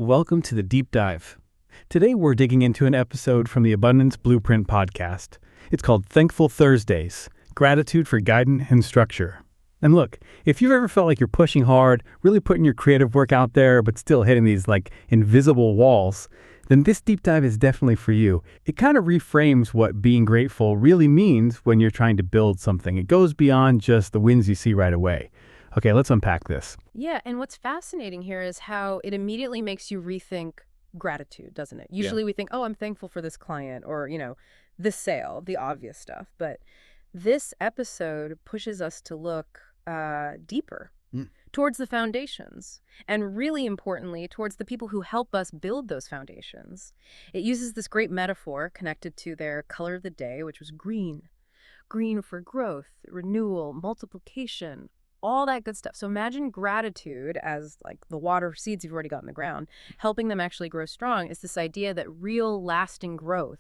Welcome to the Deep Dive. Today we're digging into an episode from the Abundance Blueprint podcast. It's called Thankful Thursdays, Gratitude for Guidance and Structure. And look, if you've ever felt like you're pushing hard, really putting your creative work out there, but still hitting these invisible walls, then this deep dive is definitely for you. It kind of reframes what being grateful really means when you're trying to build something. It goes beyond just the wins you see right away. Okay, let's unpack this. Yeah, and what's fascinating here is how it immediately makes you rethink gratitude, doesn't it? Usually we think, oh, I'm thankful for this client or, this sale, the obvious stuff. But this episode pushes us to look deeper towards the foundations and really importantly, towards the people who help us build those foundations. It uses this great metaphor connected to their color of the day, which was green. Green for growth, renewal, multiplication, all that good stuff. So imagine gratitude as the water seeds you've already got in the ground, helping them actually grow strong is this idea that real lasting growth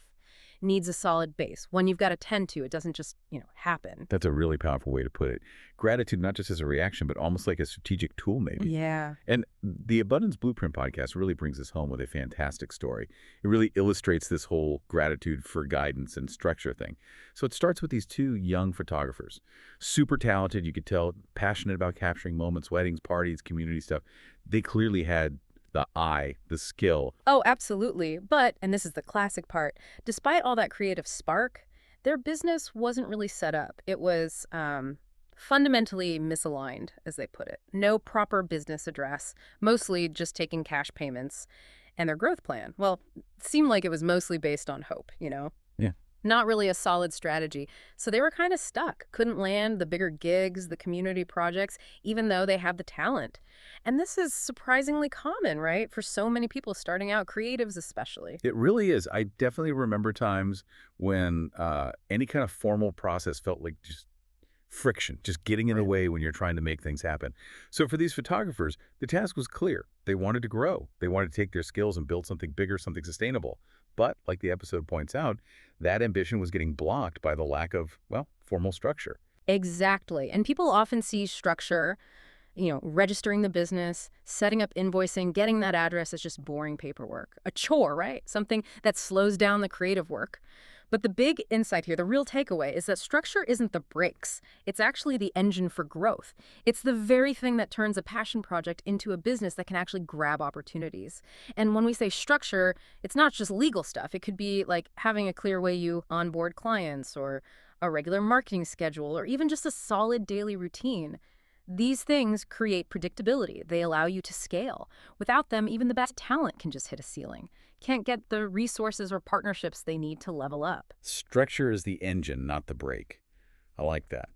needs a solid base, one you've got to tend to. It doesn't just, happen. That's a really powerful way to put it. Gratitude, not just as a reaction, but almost like a strategic tool, maybe. Yeah. And the Abundance Blueprint podcast really brings us home with a fantastic story. It really illustrates this whole gratitude for guidance and structure thing. So it starts with these two young photographers, super talented, you could tell, passionate about capturing moments, weddings, parties, community stuff. They clearly had the eye, the skill. Oh, absolutely. But, and this is the classic part, despite all that creative spark, their business wasn't really set up. It was fundamentally misaligned, as they put it. No proper business address, mostly just taking cash payments. And their growth plan, well, it seemed like it was mostly based on hope, Yeah. Not really a solid strategy. So they were kind of stuck, couldn't land the bigger gigs, the community projects, even though they have the talent. And this is surprisingly common, right? For so many people starting out, creatives especially. It really is. I definitely remember times when any kind of formal process felt like just friction, just getting in the way when you're trying to make things happen. So for these photographers, the task was clear. They wanted to grow. They wanted to take their skills and build something bigger, something sustainable. But like the episode points out, that ambition was getting blocked by the lack of, formal structure. Exactly. And people often see structure, registering the business, setting up invoicing, getting that address as just boring paperwork. A chore, right? Something that slows down the creative work. But the big insight here, the real takeaway, is that structure isn't the brakes. It's actually the engine for growth. It's the very thing that turns a passion project into a business that can actually grab opportunities. And when we say structure, it's not just legal stuff. It could be like having a clear way you onboard clients or a regular marketing schedule or even just a solid daily routine. These things create predictability. They allow you to scale. Without them, even the best talent can just hit a ceiling. Can't get the resources or partnerships they need to level up. Structure is the engine, not the brake. I like that.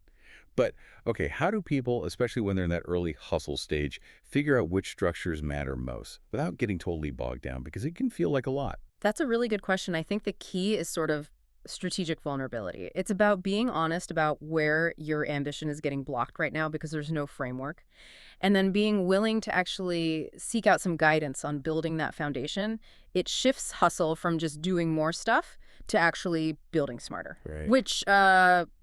But, okay, how do people, especially when they're in that early hustle stage, figure out which structures matter most without getting totally bogged down? Because it can feel like a lot. That's a really good question. I think the key is sort of strategic vulnerability. It's about being honest about where your ambition is getting blocked right now because there's no framework. And then being willing to actually seek out some guidance on building that foundation. It shifts hustle from just doing more stuff to actually building smarter. Right. Which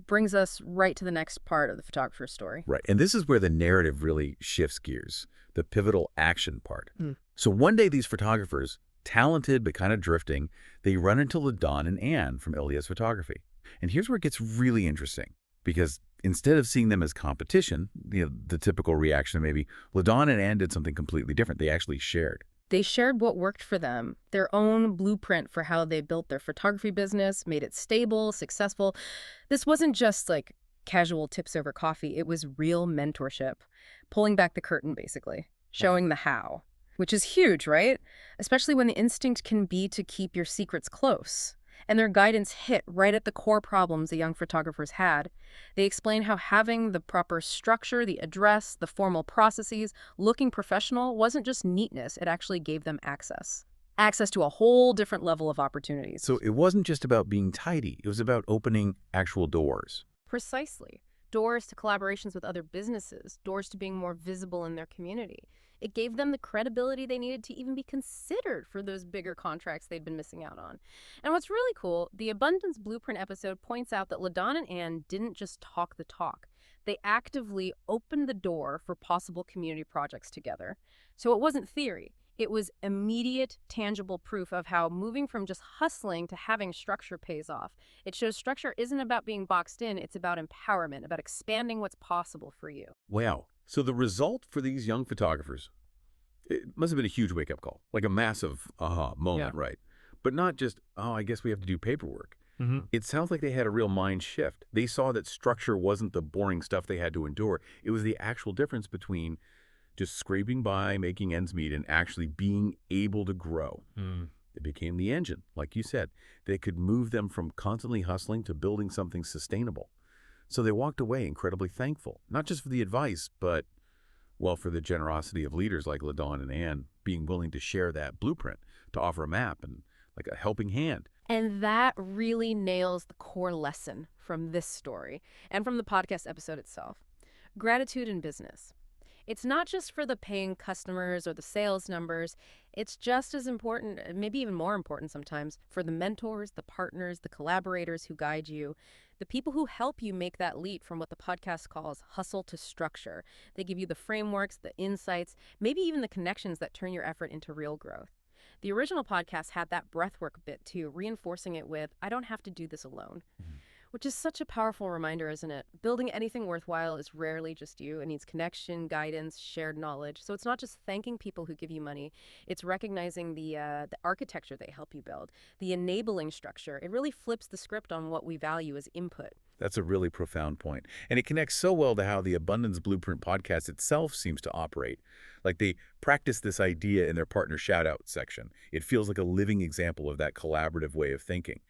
brings us right to the next part of the photographer's story. Right. And this is where the narrative really shifts gears, the pivotal action part. So one day these photographers, talented but kind of drifting, they run into LaDon and Ann from LDS Photography. And here's where it gets really interesting, because instead of seeing them as competition, the typical reaction maybe, LaDon and Ann did something completely different. They actually shared. They shared what worked for them, their own blueprint for how they built their photography business, made it stable, successful. This wasn't just like casual tips over coffee. It was real mentorship, pulling back the curtain, basically, showing the how. Which is huge, right? Especially when the instinct can be to keep your secrets close. And their guidance hit right at the core problems the young photographers had. They explain how having the proper structure, the address, the formal processes, looking professional wasn't just neatness, it actually gave them access. Access to a whole different level of opportunities. So it wasn't just about being tidy, it was about opening actual doors. Precisely. Doors to collaborations with other businesses, doors to being more visible in their community. It gave them the credibility they needed to even be considered for those bigger contracts they'd been missing out on. And what's really cool, the Abundance Blueprint episode points out that LaDon and Ann didn't just talk the talk. They actively opened the door for possible community projects together. So it wasn't theory. It was immediate, tangible proof of how moving from just hustling to having structure pays off. It shows structure isn't about being boxed in, it's about empowerment, about expanding what's possible for you. Wow. So the result for these young photographers, it must have been a huge wake-up call, like a massive aha moment, right? But not just, oh, I guess we have to do paperwork. It sounds like they had a real mind shift. They saw that structure wasn't the boring stuff they had to endure. It was the actual difference between just scraping by, making ends meet, and actually being able to grow. It became the engine, like you said, that could move them from constantly hustling to building something sustainable. So they walked away incredibly thankful, not just for the advice, but, well, for the generosity of leaders like LaDon and Ann being willing to share that blueprint, to offer a map and like a helping hand. And that really nails the core lesson from this story and from the podcast episode itself. Gratitude in business. It's not just for the paying customers or the sales numbers. It's just as important, maybe even more important sometimes, for the mentors, the partners, the collaborators who guide you, the people who help you make that leap from what the podcast calls hustle to structure. They give you the frameworks, the insights, maybe even the connections that turn your effort into real growth. The original podcast had that breathwork bit too, reinforcing it with, I don't have to do this alone. Which is such a powerful reminder, isn't it? Building anything worthwhile is rarely just you. It needs connection, guidance, shared knowledge. So it's not just thanking people who give you money. It's recognizing the architecture they help you build, the enabling structure. It really flips the script on what we value as input. That's a really profound point. And it connects so well to how the Abundance Blueprint podcast itself seems to operate. Like they practice this idea in their partner shout-out section. It feels like a living example of that collaborative way of thinking.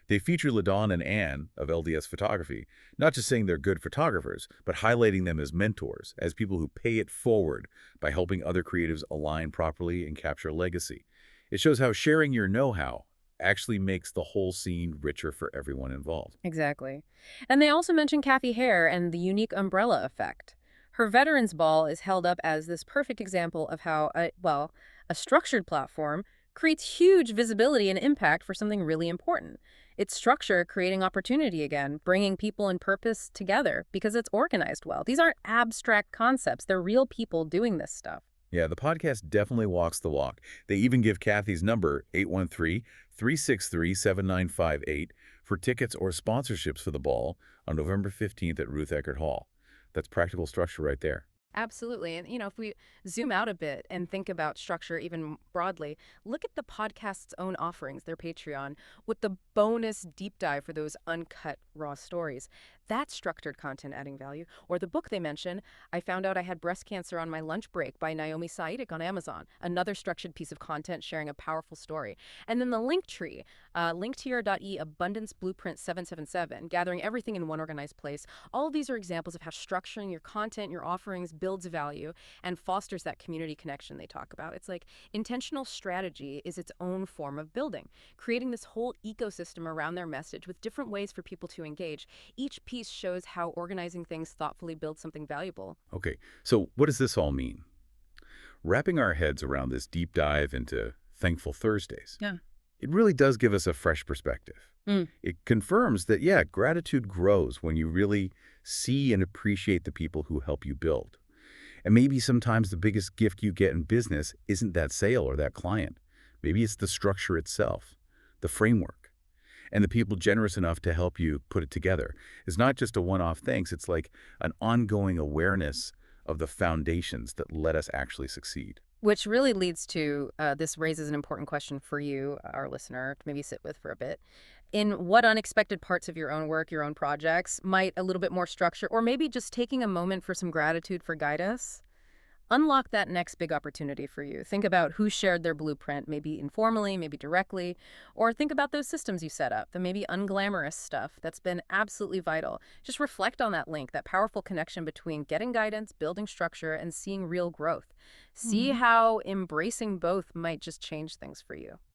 They feature LaDon and Ann of LDS Photography, not just saying they're good photographers, but highlighting them as mentors, as people who pay it forward by helping other creatives align properly and capture legacy. It shows how sharing your know-how actually makes the whole scene richer for everyone involved. Exactly. And they also mention Kathy Hare and the unique umbrella effect. Her Veterans Ball is held up as this perfect example of how, a structured platform creates huge visibility and impact for something really important. It's structure creating opportunity again, bringing people and purpose together because it's organized well. These aren't abstract concepts. They're real people doing this stuff. Yeah, the podcast definitely walks the walk. They even give Kathy's number, 813-363-7958, for tickets or sponsorships for the ball on November 15th at Ruth Eckerd Hall. That's practical structure right there. Absolutely. And, if we zoom out a bit and think about structure even broadly, look at the podcast's own offerings, their Patreon, with the bonus deep dive for those uncut, raw stories. That's structured content adding value. Or the book they mention, I Found Out I Had Breast Cancer on My Lunch Break by Naomi Saidik on Amazon. Another structured piece of content sharing a powerful story. And then the link tree, linktree.e Abundance Blueprint 777, gathering everything in one organized place. All of these are examples of how structuring your content, your offerings, builds value and fosters that community connection they talk about. It's like intentional strategy is its own form of building, creating this whole ecosystem around their message with different ways for people to engage. Each piece shows how organizing things thoughtfully builds something valuable. Okay, so what does this all mean? Wrapping our heads around this deep dive into Thankful Thursdays, it really does give us a fresh perspective. It confirms that, gratitude grows when you really see and appreciate the people who help you build. And maybe sometimes the biggest gift you get in business isn't that sale or that client. Maybe it's the structure itself, the framework, and the people generous enough to help you put it together. It's not just a one-off thanks. It's like an ongoing awareness of the foundations that let us actually succeed. Which really leads to, this raises an important question for you, our listener, to maybe sit with for a bit. In what unexpected parts of your own work, your own projects, might a little bit more structure, or maybe just taking a moment for some gratitude for guide us? Unlock that next big opportunity for you. Think about who shared their blueprint, maybe informally, maybe directly, or think about those systems you set up, the maybe unglamorous stuff that's been absolutely vital. Just reflect on that link, that powerful connection between getting guidance, building structure, and seeing real growth. See how embracing both might just change things for you.